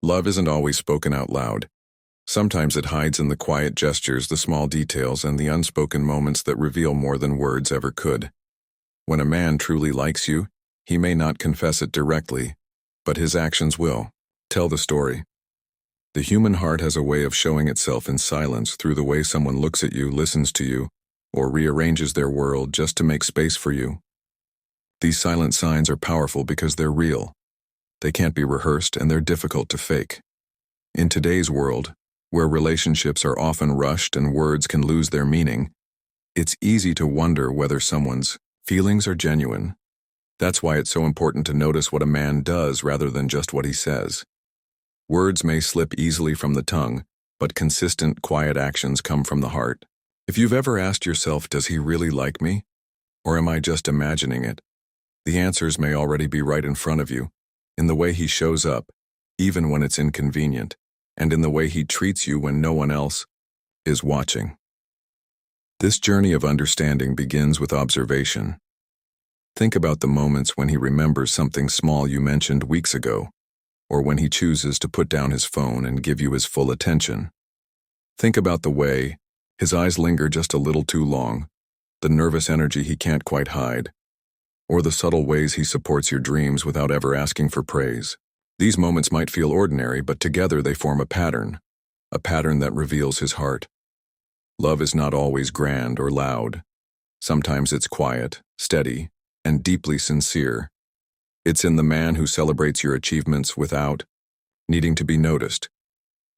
Love isn't always spoken out loud. Sometimes it hides in the quiet gestures, the small details, and the unspoken moments that reveal more than words ever could. When a man truly likes you, he may not confess it directly, but his actions will tell the story. The human heart has a way of showing itself in silence through the way someone looks at you, listens to you, or rearranges their world just to make space for you. These silent signs are powerful because they're real. They can't be rehearsed, and they're difficult to fake. In today's world, where relationships are often rushed and words can lose their meaning, it's easy to wonder whether someone's feelings are genuine. That's why it's so important to notice what a man does rather than just what he says. Words may slip easily from the tongue, but consistent, quiet actions come from the heart. If you've ever asked yourself, does he really like me? Or am I just imagining it? The answers may already be right in front of you, in the way he shows up, even when it's inconvenient, and in the way he treats you when no one else is watching. This journey of understanding begins with observation. Think about the moments when he remembers something small you mentioned weeks ago, or when he chooses to put down his phone and give you his full attention. Think about the way his eyes linger just a little too long, the nervous energy he can't quite hide, or the subtle ways he supports your dreams without ever asking for praise. These moments might feel ordinary, but together they form a pattern that reveals his heart. Love is not always grand or loud. Sometimes it's quiet, steady, and deeply sincere. It's in the man who celebrates your achievements without needing to be noticed,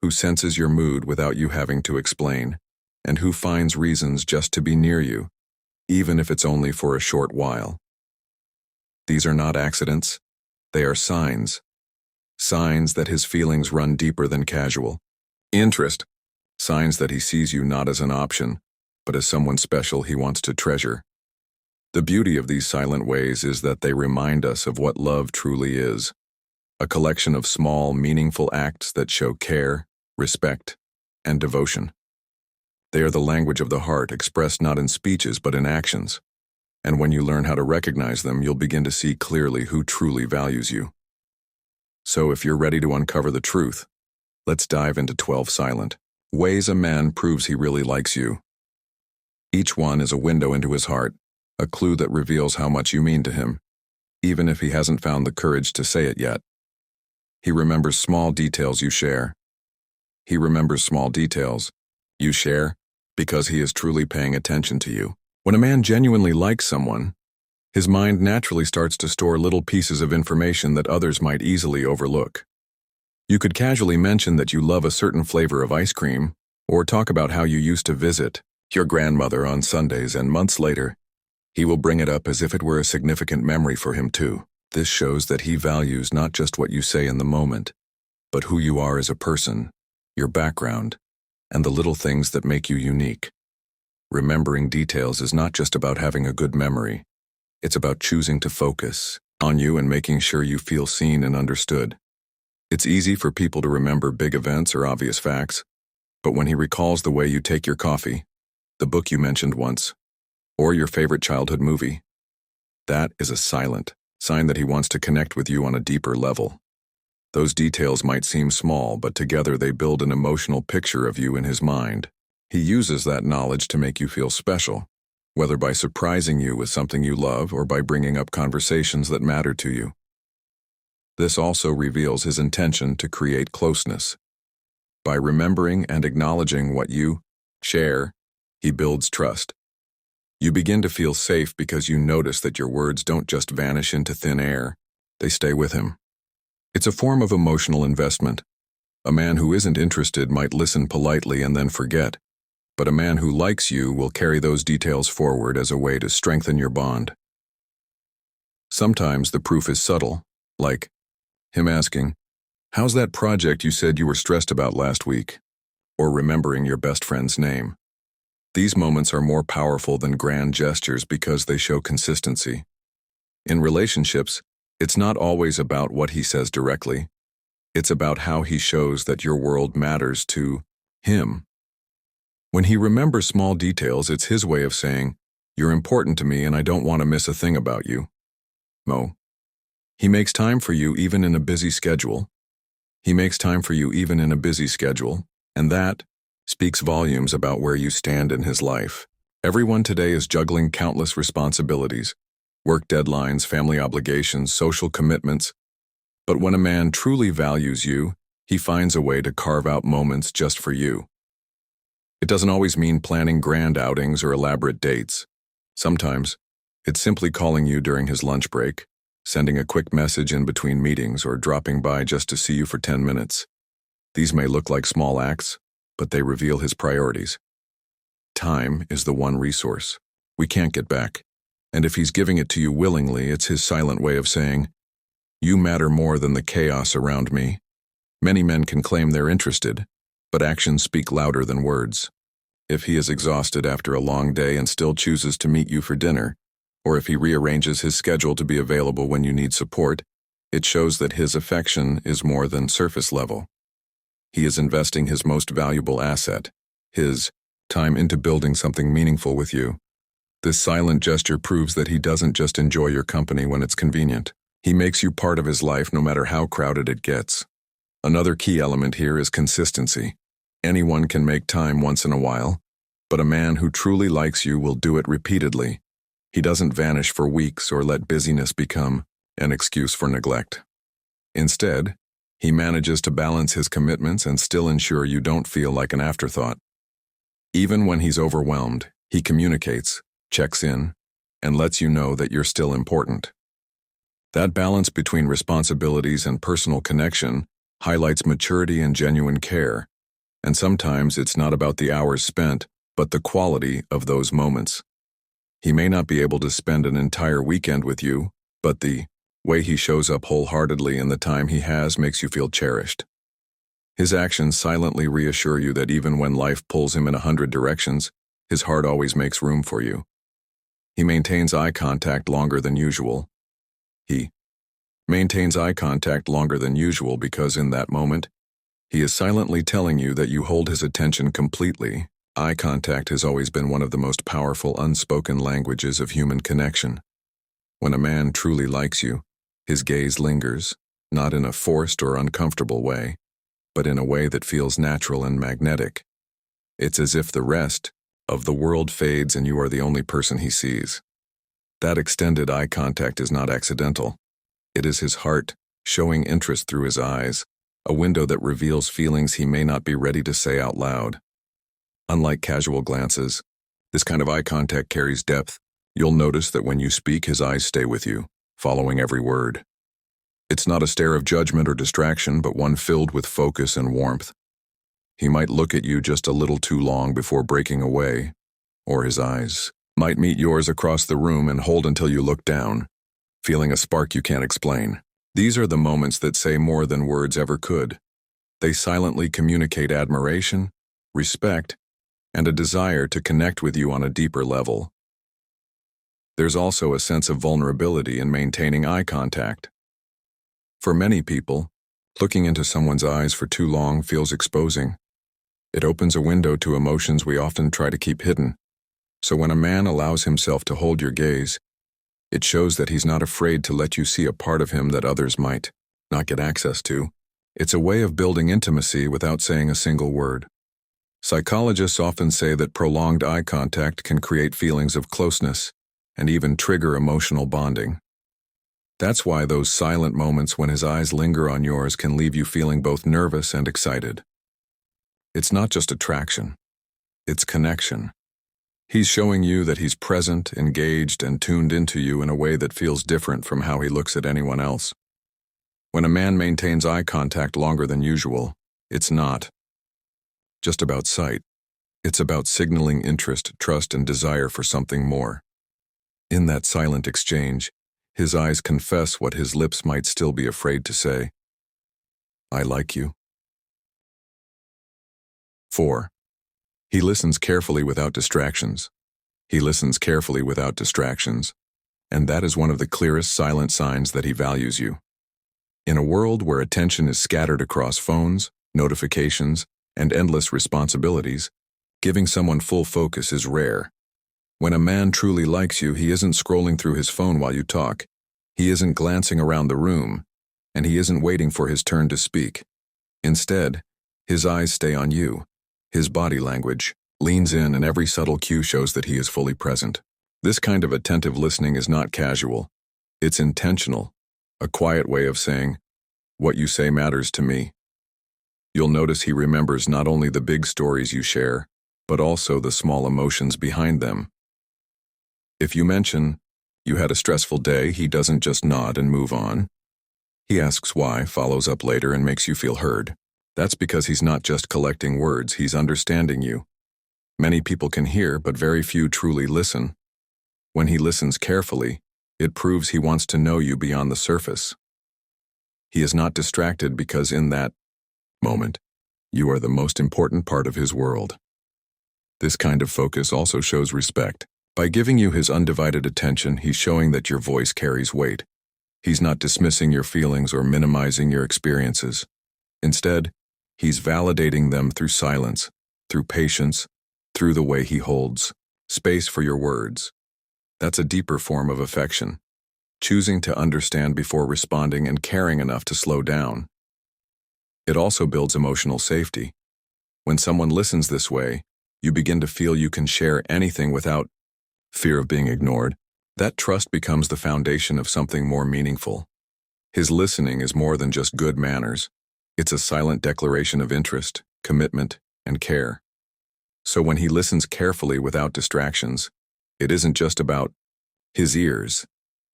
who senses your mood without you having to explain, and who finds reasons just to be near you, even if it's only for a short while. These are not accidents. They are signs. Signs that his feelings run deeper than casual interest. Signs that he sees you not as an option, but as someone special he wants to treasure. The beauty of these silent ways is that they remind us of what love truly is, a collection of small, meaningful acts that show care, respect, and devotion. They are the language of the heart, expressed not in speeches but in actions. And when you learn how to recognize them, you'll begin to see clearly who truly values you. So if you're ready to uncover the truth, let's dive into 12 silent ways a man proves he really likes you. Each one is a window into his heart, a clue that reveals how much you mean to him, even if he hasn't found the courage to say it yet. He remembers small details you share. He remembers small details you share because he is truly paying attention to you. When a man genuinely likes someone, his mind naturally starts to store little pieces of information that others might easily overlook. You could casually mention that you love a certain flavor of ice cream, or talk about how you used to visit your grandmother on Sundays, and months later, he will bring it up as if it were a significant memory for him too. This shows that he values not just what you say in the moment, but who you are as a person, your background, and the little things that make you unique. Remembering details is not just about having a good memory. It's about choosing to focus on you and making sure you feel seen and understood. It's easy for people to remember big events or obvious facts, but when he recalls the way you take your coffee, the book you mentioned once, or your favorite childhood movie, that is a silent sign that he wants to connect with you on a deeper level. Those details might seem small, but together they build an emotional picture of you in his mind. He uses that knowledge to make you feel special, whether by surprising you with something you love or by bringing up conversations that matter to you. This also reveals his intention to create closeness. By remembering and acknowledging what you share, he builds trust. You begin to feel safe because you notice that your words don't just vanish into thin air, they stay with him. It's a form of emotional investment. A man who isn't interested might listen politely and then forget, but a man who likes you will carry those details forward as a way to strengthen your bond. Sometimes the proof is subtle, like him asking, "How's that project you said you were stressed about last week?" or remembering your best friend's name. These moments are more powerful than grand gestures because they show consistency. In relationships, it's not always about what he says directly. It's about how he shows that your world matters to him. When he remembers small details, it's his way of saying, "You're important to me and I don't want to miss a thing about you." He makes time for you even in a busy schedule. He makes time for you even in a busy schedule, and that speaks volumes about where you stand in his life. Everyone today is juggling countless responsibilities, work deadlines, family obligations, social commitments. But when a man truly values you, he finds a way to carve out moments just for you. It doesn't always mean planning grand outings or elaborate dates. Sometimes, it's simply calling you during his lunch break, sending a quick message in between meetings, or dropping by just to see you for 10 minutes. These may look like small acts, but they reveal his priorities. Time is the one resource we can't get back, and if he's giving it to you willingly, it's his silent way of saying, "You matter more than the chaos around me." Many men can claim they're interested, but actions speak louder than words. If he is exhausted after a long day and still chooses to meet you for dinner, or if he rearranges his schedule to be available when you need support, it shows that his affection is more than surface level. He is investing his most valuable asset, his time, into building something meaningful with you. This silent gesture proves that he doesn't just enjoy your company when it's convenient. He makes you part of his life no matter how crowded it gets. Another key element here is consistency. Anyone can make time once in a while, but a man who truly likes you will do it repeatedly. He doesn't vanish for weeks or let busyness become an excuse for neglect. Instead, he manages to balance his commitments and still ensure you don't feel like an afterthought. Even when he's overwhelmed, he communicates, checks in, and lets you know that you're still important. That balance between responsibilities and personal connection highlights maturity and genuine care, and sometimes it's not about the hours spent, but the quality of those moments. He may not be able to spend an entire weekend with you, but the way he shows up wholeheartedly in the time he has makes you feel cherished. His actions silently reassure you that even when life pulls him in 100 directions, his heart always makes room for you. He maintains eye contact longer than usual. He maintains eye contact longer than usual because in that moment, he is silently telling you that you hold his attention completely. Eye contact has always been one of the most powerful unspoken languages of human connection. When a man truly likes you, his gaze lingers, not in a forced or uncomfortable way, but in a way that feels natural and magnetic. It's as if the rest of the world fades and you are the only person he sees. That extended eye contact is not accidental. It is his heart showing interest through his eyes, a window that reveals feelings he may not be ready to say out loud. Unlike casual glances, this kind of eye contact carries depth. You'll notice that when you speak, his eyes stay with you, following every word. It's not a stare of judgment or distraction, but one filled with focus and warmth. He might look at you just a little too long before breaking away, or his eyes might meet yours across the room and hold until you look down, feeling a spark you can't explain. These are the moments that say more than words ever could. They silently communicate admiration, respect, and a desire to connect with you on a deeper level. There's also a sense of vulnerability in maintaining eye contact. For many people, looking into someone's eyes for too long feels exposing. It opens a window to emotions we often try to keep hidden. So when a man allows himself to hold your gaze, it shows that he's not afraid to let you see a part of him that others might not get access to. It's a way of building intimacy without saying a single word. Psychologists often say that prolonged eye contact can create feelings of closeness and even trigger emotional bonding. That's why those silent moments when his eyes linger on yours can leave you feeling both nervous and excited. It's not just attraction, it's connection. He's showing you that he's present, engaged, and tuned into you in a way that feels different from how he looks at anyone else. When a man maintains eye contact longer than usual, it's not just about sight. It's about signaling interest, trust, and desire for something more. In that silent exchange, his eyes confess what his lips might still be afraid to say. I like you. 4. He listens carefully without distractions. He listens carefully without distractions, and that is one of the clearest silent signs that he values you. In a world where attention is scattered across phones, notifications, and endless responsibilities, giving someone full focus is rare. When a man truly likes you, he isn't scrolling through his phone while you talk. He isn't glancing around the room, and he isn't waiting for his turn to speak. Instead, his eyes stay on you. His body language leans in, and every subtle cue shows that he is fully present. This kind of attentive listening is not casual. It's intentional, a quiet way of saying, "What you say matters to me." You'll notice he remembers not only the big stories you share, but also the small emotions behind them. If you mention you had a stressful day, he doesn't just nod and move on. He asks why, follows up later, and makes you feel heard. That's because he's not just collecting words, he's understanding you. Many people can hear, but very few truly listen. When he listens carefully, it proves he wants to know you beyond the surface. He is not distracted because in that moment, you are the most important part of his world. This kind of focus also shows respect. By giving you his undivided attention, he's showing that your voice carries weight. He's not dismissing your feelings or minimizing your experiences. Instead, he's validating them through silence, through patience, through the way he holds space for your words. That's a deeper form of affection, choosing to understand before responding and caring enough to slow down. It also builds emotional safety. When someone listens this way, you begin to feel you can share anything without fear of being ignored. That trust becomes the foundation of something more meaningful. His listening is more than just good manners. It's a silent declaration of interest, commitment, and care. So when he listens carefully without distractions, it isn't just about his ears,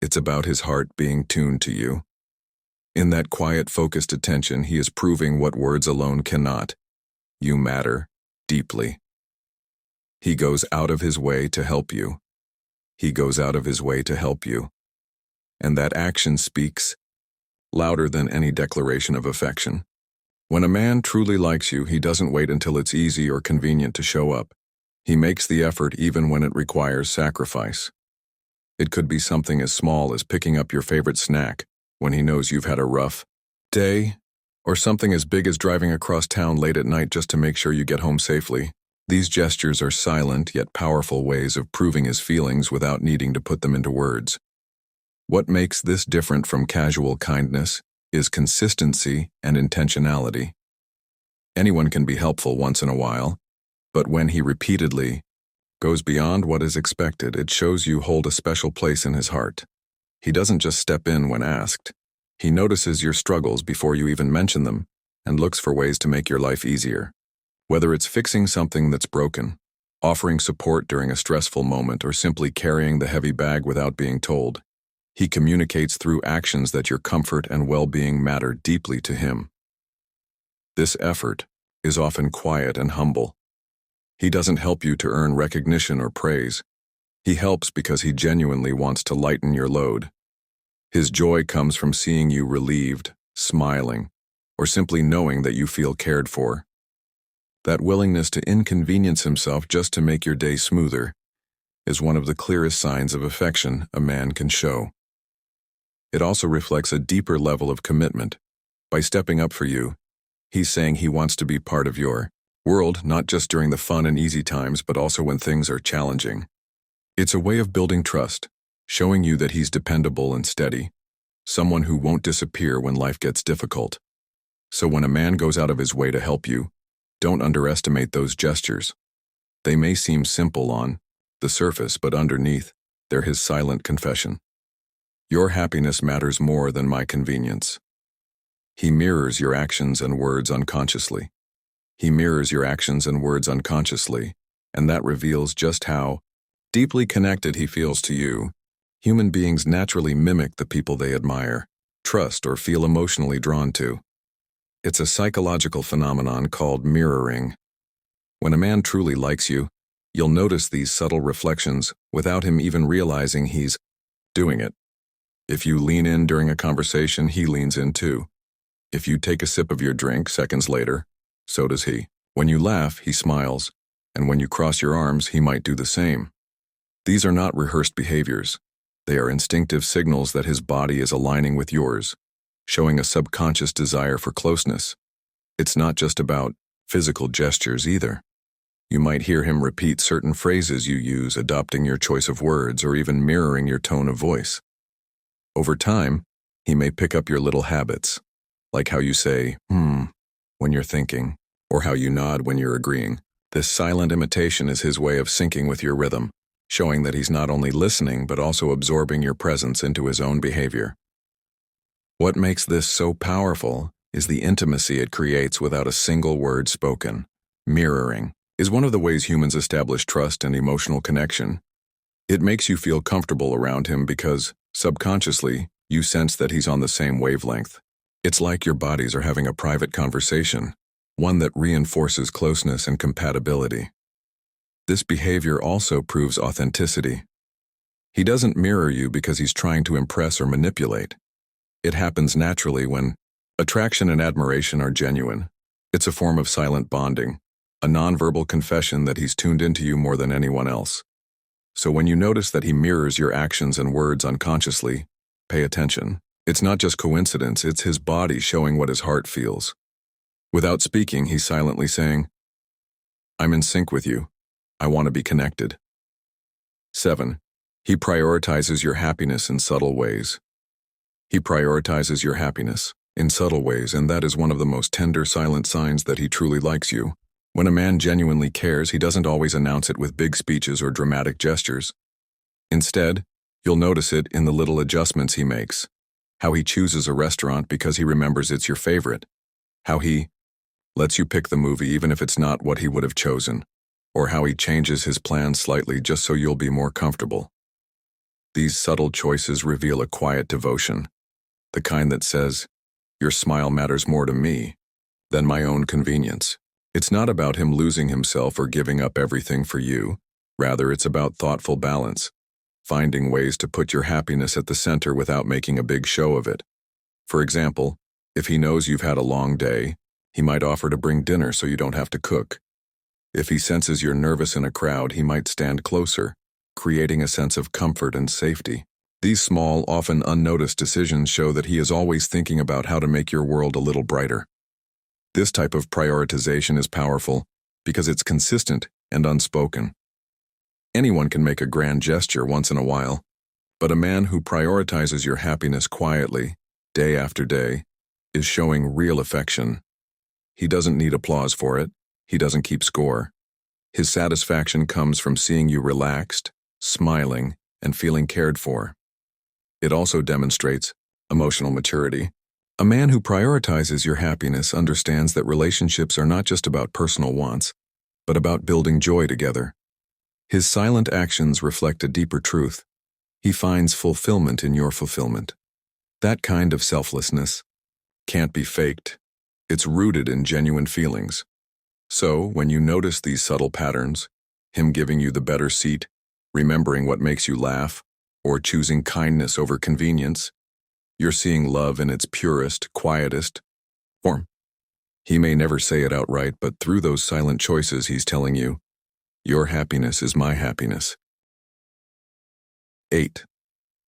it's about his heart being tuned to you. In that quiet, focused attention, he is proving what words alone cannot. You matter deeply. He goes out of his way to help you. He goes out of his way to help you. And that action speaks louder than any declaration of affection. When a man truly likes you, he doesn't wait until it's easy or convenient to show up. He makes the effort even when it requires sacrifice. It could be something as small as picking up your favorite snack when he knows you've had a rough day, or something as big as driving across town late at night just to make sure you get home safely. These gestures are silent yet powerful ways of proving his feelings without needing to put them into words. What makes this different from casual kindness is consistency and intentionality. Anyone can be helpful once in a while, but when he repeatedly goes beyond what is expected, it shows you hold a special place in his heart. He doesn't just step in when asked. He notices your struggles before you even mention them and looks for ways to make your life easier. Whether it's fixing something that's broken, offering support during a stressful moment, or simply carrying the heavy bag without being told, he communicates through actions that your comfort and well-being matter deeply to him. This effort is often quiet and humble. He doesn't help you to earn recognition or praise. He helps because he genuinely wants to lighten your load. His joy comes from seeing you relieved, smiling, or simply knowing that you feel cared for. That willingness to inconvenience himself just to make your day smoother is one of the clearest signs of affection a man can show. It also reflects a deeper level of commitment. By stepping up for you, he's saying he wants to be part of your world, not just during the fun and easy times, but also when things are challenging. It's a way of building trust, showing you that he's dependable and steady, someone who won't disappear when life gets difficult. So when a man goes out of his way to help you, don't underestimate those gestures. They may seem simple on the surface, but underneath, they're his silent confession. Your happiness matters more than my convenience. He mirrors your actions and words unconsciously. He mirrors your actions and words unconsciously, and that reveals just how deeply connected he feels to you. Human beings naturally mimic the people they admire, trust, or feel emotionally drawn to. It's a psychological phenomenon called mirroring. When a man truly likes you, you'll notice these subtle reflections without him even realizing he's doing it. If you lean in during a conversation, he leans in too. If you take a sip of your drink seconds later, so does he. When you laugh, he smiles, and when you cross your arms, he might do the same. These are not rehearsed behaviors. They are instinctive signals that his body is aligning with yours, showing a subconscious desire for closeness. It's not just about physical gestures either. You might hear him repeat certain phrases you use, adopting your choice of words, or even mirroring your tone of voice. Over time, he may pick up your little habits, like how you say, when you're thinking, or how you nod when you're agreeing. This silent imitation is his way of syncing with your rhythm, showing that he's not only listening but also absorbing your presence into his own behavior. What makes this so powerful is the intimacy it creates without a single word spoken. Mirroring is one of the ways humans establish trust and emotional connection. It makes you feel comfortable around him because, subconsciously, you sense that he's on the same wavelength. It's like your bodies are having a private conversation, one that reinforces closeness and compatibility. This behavior also proves authenticity. He doesn't mirror you because he's trying to impress or manipulate. It happens naturally when attraction and admiration are genuine. It's a form of silent bonding, a nonverbal confession that he's tuned into you more than anyone else. So when you notice that he mirrors your actions and words unconsciously, pay attention. It's not just coincidence, it's his body showing what his heart feels. Without speaking, he's silently saying, "I'm in sync with you. I want to be connected." 7. He prioritizes your happiness in subtle ways. He prioritizes your happiness in subtle ways, and that is one of the most tender silent signs that he truly likes you. When a man genuinely cares, he doesn't always announce it with big speeches or dramatic gestures. Instead, you'll notice it in the little adjustments he makes. How he chooses a restaurant because he remembers it's your favorite. How he lets you pick the movie even if it's not what he would have chosen. Or how he changes his plans slightly just so you'll be more comfortable. These subtle choices reveal a quiet devotion, the kind that says, "Your smile matters more to me than my own convenience." It's not about him losing himself or giving up everything for you. Rather, it's about thoughtful balance, finding ways to put your happiness at the center without making a big show of it. For example, if he knows you've had a long day, he might offer to bring dinner so you don't have to cook. If he senses you're nervous in a crowd, he might stand closer, creating a sense of comfort and safety. These small, often unnoticed decisions show that he is always thinking about how to make your world a little brighter. This type of prioritization is powerful because it's consistent and unspoken. Anyone can make a grand gesture once in a while, but a man who prioritizes your happiness quietly, day after day, is showing real affection. He doesn't need applause for it. He doesn't keep score. His satisfaction comes from seeing you relaxed, smiling, and feeling cared for. It also demonstrates emotional maturity. A man who prioritizes your happiness understands that relationships are not just about personal wants, but about building joy together. His silent actions reflect a deeper truth. He finds fulfillment in your fulfillment. That kind of selflessness can't be faked. It's rooted in genuine feelings. So, when you notice these subtle patterns, him giving you the better seat, remembering what makes you laugh, or choosing kindness over convenience, you're seeing love in its purest, quietest form. He may never say it outright, but through those silent choices he's telling you, "Your happiness is my happiness." 8.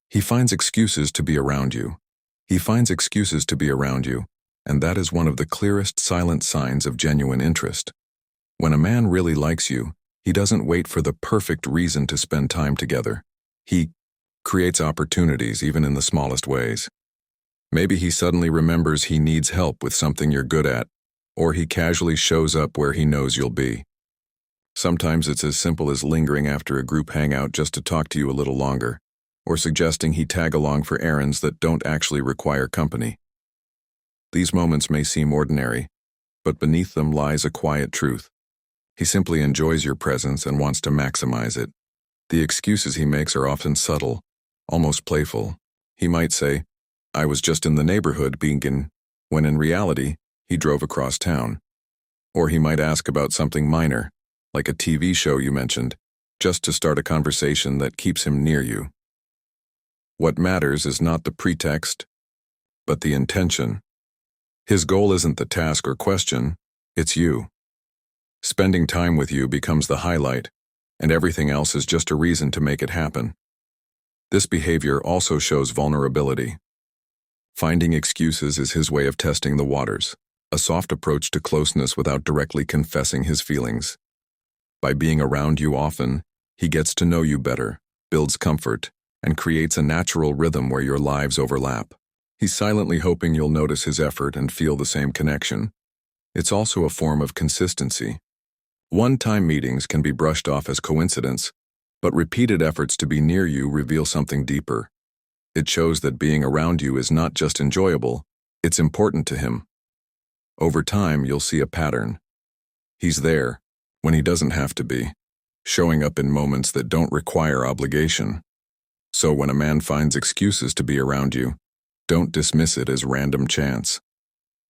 He finds excuses to be around you. He finds excuses to be around you, and that is one of the clearest silent signs of genuine interest. When a man really likes you, he doesn't wait for the perfect reason to spend time together. He creates opportunities even in the smallest ways. Maybe he suddenly remembers he needs help with something you're good at, or he casually shows up where he knows you'll be. Sometimes it's as simple as lingering after a group hangout just to talk to you a little longer, or suggesting he tag along for errands that don't actually require company. These moments may seem ordinary, but beneath them lies a quiet truth. He simply enjoys your presence and wants to maximize it. The excuses he makes are often subtle, almost playful. He might say, "I was just in the neighborhood when in reality, he drove across town." Or he might ask about something minor, like a TV show you mentioned, just to start a conversation that keeps him near you. What matters is not the pretext, but the intention. His goal isn't the task or question, it's you. Spending time with you becomes the highlight, and everything else is just a reason to make it happen. This behavior also shows vulnerability. Finding excuses is his way of testing the waters, a soft approach to closeness without directly confessing his feelings. By being around you often, he gets to know you better, builds comfort, and creates a natural rhythm where your lives overlap. He's silently hoping you'll notice his effort and feel the same connection. It's also a form of consistency. One-time meetings can be brushed off as coincidence, but repeated efforts to be near you reveal something deeper. It shows that being around you is not just enjoyable, it's important to him. Over time, you'll see a pattern. He's there, when he doesn't have to be, showing up in moments that don't require obligation. So when a man finds excuses to be around you, don't dismiss it as random chance.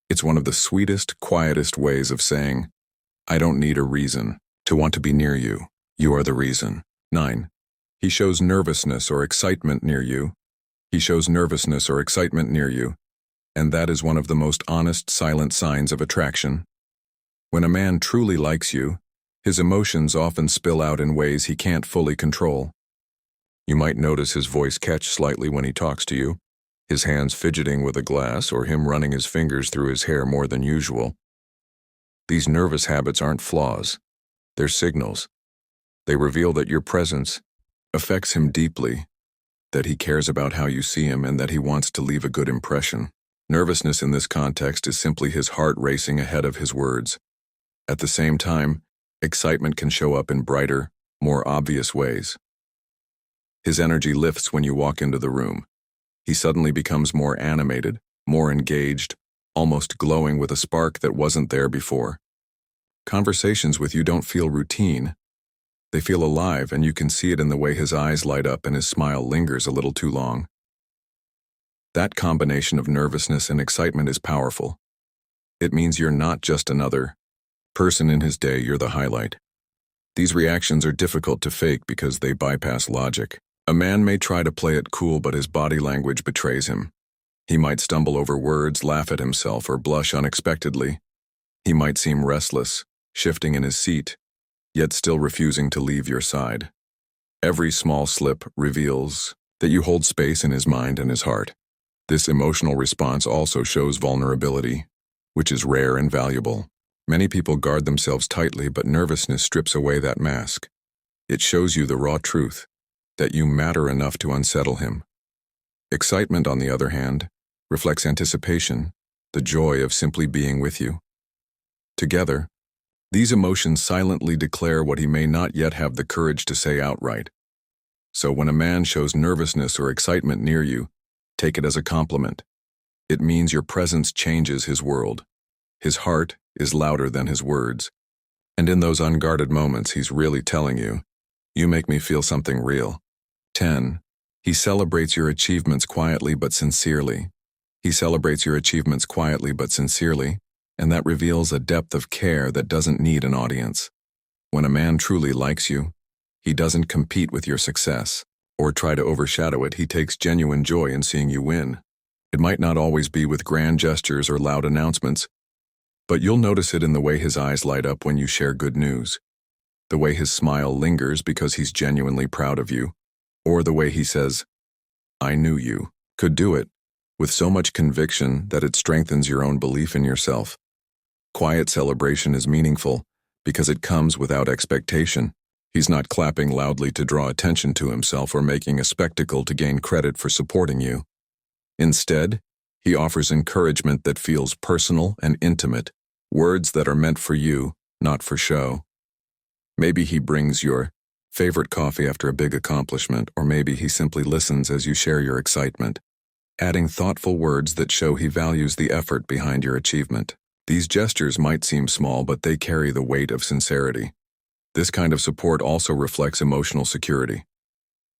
It's one of the sweetest, quietest ways of saying, I don't need a reason to want to be near you. You are the reason. 9. He shows nervousness or excitement near you. He shows nervousness or excitement near you, and that is one of the most honest, silent signs of attraction. When a man truly likes you, his emotions often spill out in ways he can't fully control. You might notice his voice catch slightly when he talks to you, his hands fidgeting with a glass, or him running his fingers through his hair more than usual. These nervous habits aren't flaws, they're signals. They reveal that your presence affects him deeply, that he cares about how you see him, and that he wants to leave a good impression. Nervousness in this context is simply his heart racing ahead of his words. At the same time, excitement can show up in brighter, more obvious ways. His energy lifts when you walk into the room. He suddenly becomes more animated, more engaged, almost glowing with a spark that wasn't there before. Conversations with you don't feel routine. They feel alive, and you can see it in the way his eyes light up and his smile lingers a little too long. That combination of nervousness and excitement is powerful. It means you're not just another person in his day, you're the highlight. These reactions are difficult to fake because they bypass logic. A man may try to play it cool, but his body language betrays him. He might stumble over words, laugh at himself, or blush unexpectedly. He might seem restless, shifting in his seat, yet still refusing to leave your side. Every small slip reveals that you hold space in his mind and his heart. This emotional response also shows vulnerability, which is rare and valuable. Many people guard themselves tightly, but nervousness strips away that mask. It shows you the raw truth, that you matter enough to unsettle him. Excitement, on the other hand, reflects anticipation, the joy of simply being with you. Together, these emotions silently declare what he may not yet have the courage to say outright. So when a man shows nervousness or excitement near you, take it as a compliment. It means your presence changes his world. His heart is louder than his words. And in those unguarded moments, he's really telling you, you make me feel something real. 10. He celebrates your achievements quietly but sincerely. He celebrates your achievements quietly but sincerely, and that reveals a depth of care that doesn't need an audience. When a man truly likes you, he doesn't compete with your success or try to overshadow it. He takes genuine joy in seeing you win. It might not always be with grand gestures or loud announcements, but you'll notice it in the way his eyes light up when you share good news, the way his smile lingers because he's genuinely proud of you, or the way he says, I knew you could do it, with so much conviction that it strengthens your own belief in yourself. Quiet celebration is meaningful because it comes without expectation. He's not clapping loudly to draw attention to himself or making a spectacle to gain credit for supporting you. Instead, he offers encouragement that feels personal and intimate, words that are meant for you, not for show. Maybe he brings your favorite coffee after a big accomplishment, or maybe he simply listens as you share your excitement, adding thoughtful words that show he values the effort behind your achievement. These gestures might seem small, but they carry the weight of sincerity. This kind of support also reflects emotional security.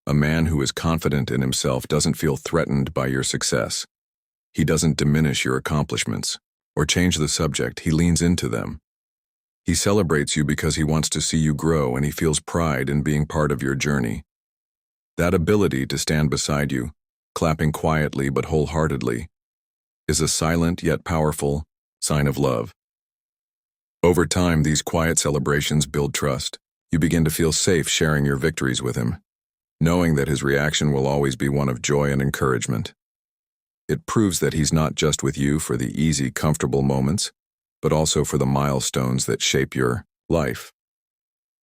A man who is confident in himself doesn't feel threatened by your success. He doesn't diminish your accomplishments or change the subject, he leans into them. He celebrates you because he wants to see you grow, and he feels pride in being part of your journey. That ability to stand beside you, clapping quietly but wholeheartedly, is a silent yet powerful sign of love. Over time, these quiet celebrations build trust. You begin to feel safe sharing your victories with him, knowing that his reaction will always be one of joy and encouragement. It proves that he's not just with you for the easy, comfortable moments, but also for the milestones that shape your life.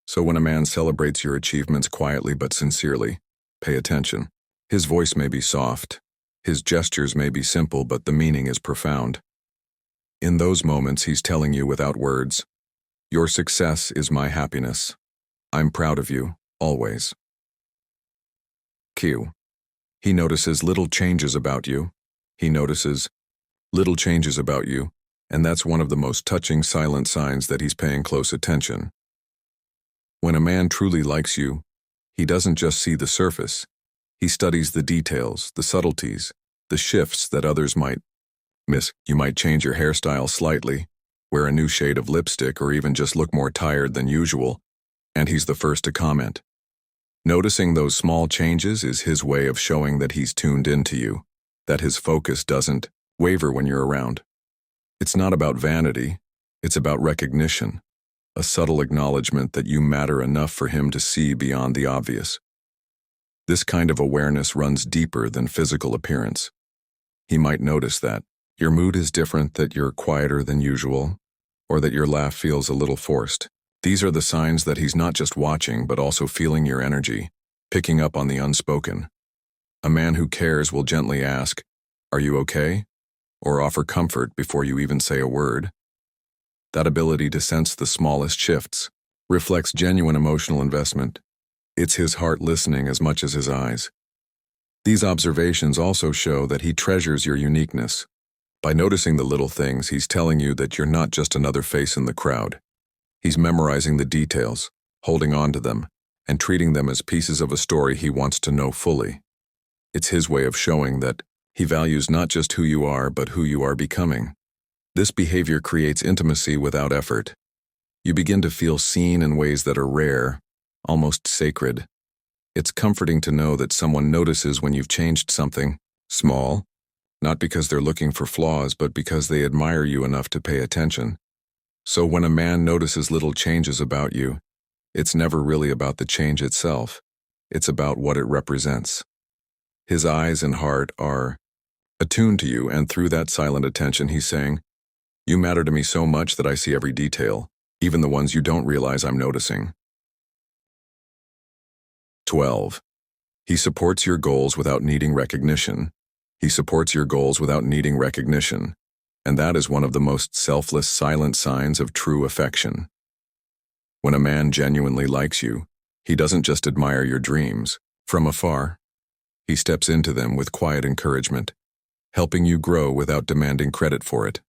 So when a man celebrates your achievements quietly but sincerely, pay attention. His voice may be soft, his gestures may be simple, but the meaning is profound. In those moments, he's telling you without words, your success is my happiness. I'm proud of you, always. Q. He notices little changes about you. He notices little changes about you, and that's one of the most touching silent signs that he's paying close attention. When a man truly likes you, he doesn't just see the surface. He studies the details, the subtleties, the shifts that others might miss. You might change your hairstyle slightly, wear a new shade of lipstick, or even just look more tired than usual, and he's the first to comment. Noticing those small changes is his way of showing that he's tuned into you, that his focus doesn't waver when you're around. It's not about vanity, it's about recognition, a subtle acknowledgement that you matter enough for him to see beyond the obvious. This kind of awareness runs deeper than physical appearance. He might notice that your mood is different, that you're quieter than usual, or that your laugh feels a little forced. These are the signs that he's not just watching, but also feeling your energy, picking up on the unspoken. A man who cares will gently ask, "Are you okay?" or offer comfort before you even say a word. That ability to sense the smallest shifts reflects genuine emotional investment. It's his heart listening as much as his eyes. These observations also show that he treasures your uniqueness. By noticing the little things, he's telling you that you're not just another face in the crowd. He's memorizing the details, holding on to them, and treating them as pieces of a story he wants to know fully. It's his way of showing that he values not just who you are, but who you are becoming. This behavior creates intimacy without effort. You begin to feel seen in ways that are rare, almost sacred. It's comforting to know that someone notices when you've changed something small, not because they're looking for flaws, but because they admire you enough to pay attention. So when a man notices little changes about you, it's never really about the change itself. It's about what it represents. His eyes and heart are attuned to you, and through that silent attention, he's saying, "You matter to me so much that I see every detail, even the ones you don't realize I'm noticing." 12. He supports your goals without needing recognition. He supports your goals without needing recognition, and that is one of the most selfless, silent signs of true affection. When a man genuinely likes you, he doesn't just admire your dreams from afar. He steps into them with quiet encouragement, helping you grow without demanding credit for it.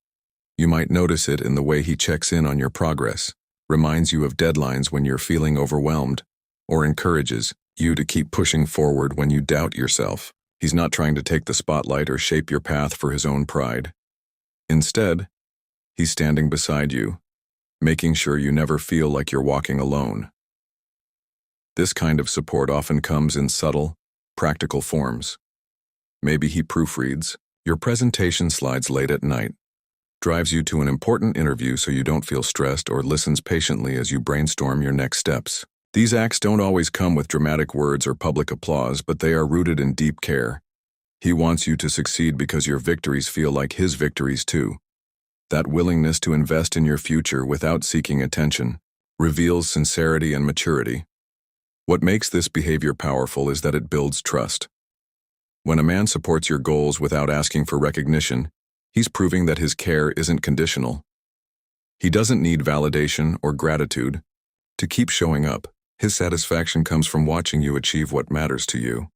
You might notice it in the way he checks in on your progress, reminds you of deadlines when you're feeling overwhelmed, or encourages you to keep pushing forward when you doubt yourself. He's not trying to take the spotlight or shape your path for his own pride. Instead, he's standing beside you, making sure you never feel like you're walking alone. This kind of support often comes in subtle, practical forms. Maybe he proofreads your presentation slides late at night, drives you to an important interview so you don't feel stressed, or listens patiently as you brainstorm your next steps. These acts don't always come with dramatic words or public applause, but they are rooted in deep care. He wants you to succeed because your victories feel like his victories too. That willingness to invest in your future without seeking attention reveals sincerity and maturity. What makes this behavior powerful is that it builds trust. When a man supports your goals without asking for recognition, he's proving that his care isn't conditional. He doesn't need validation or gratitude to keep showing up. His satisfaction comes from watching you achieve what matters to you.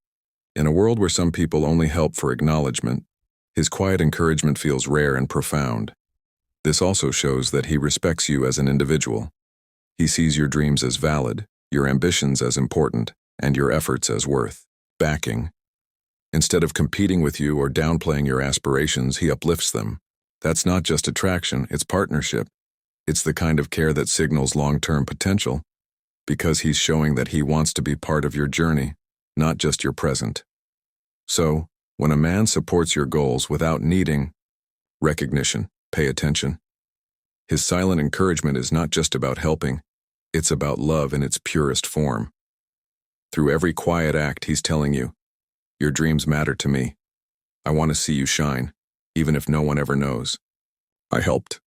In a world where some people only help for acknowledgement, his quiet encouragement feels rare and profound. This also shows that he respects you as an individual. He sees your dreams as valid, your ambitions as important, and your efforts as worth backing. Instead of competing with you or downplaying your aspirations, he uplifts them. That's not just attraction, it's partnership. It's the kind of care that signals long-term potential, because he's showing that he wants to be part of your journey, not just your present. So, when a man supports your goals without needing recognition, pay attention. His silent encouragement is not just about helping, it's about love in its purest form. Through every quiet act, he's telling you, your dreams matter to me. I want to see you shine, even if no one ever knows. I helped.